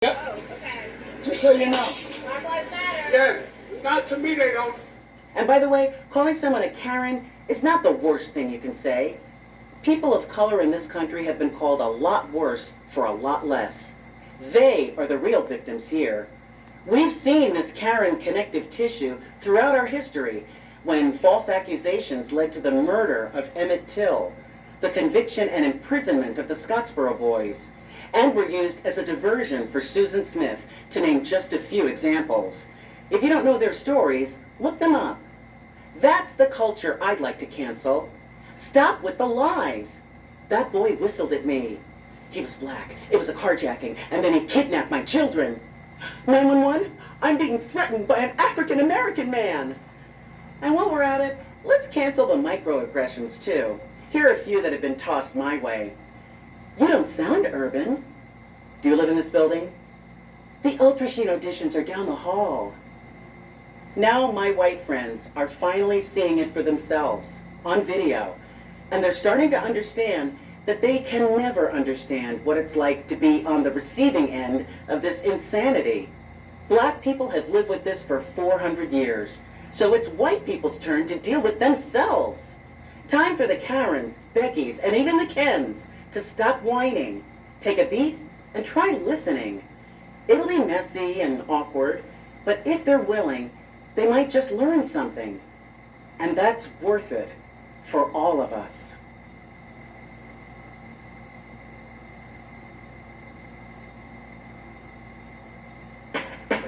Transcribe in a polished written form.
Yep. Oh, okay. Just so you know. Black Lives Matter. Yeah, not to me they don't. And by the way, calling someone a Karen is not the worst thing you can say. People of color in this country have been called a lot worse for a lot less. They are the real victims here. We've seen this Karen connective tissue throughout our history when false accusations led to the murder of Emmett Till, the conviction and imprisonment of the Scottsboro Boys, and were used as a diversion for Susan Smith, to name just a few examples. If you don't know their stories, look them up. That's the culture I'd like to cancel. Stop with the lies. That boy whistled at me. He was black. It was a carjacking, and then he kidnapped my children. 911, I'm being threatened by an African American man. And while we're at it, let's cancel the microaggressions too. Here are a few that have been tossed my way. You don't sound urban. Do you live in this building? The Ultra Sheet auditions are down the hall. Now my white friends are finally seeing it for themselves on video, and they're starting to understand that they can never understand what it's like to be on the receiving end of this insanity. Black people have lived with this for 400 years, so it's white people's turn to deal with themselves. Time for the Karens, Beckys, and even the Kens to stop whining, take a beat, and try listening. It'll be messy and awkward, but if they're willing, they might just learn something. And that's worth it for all of us.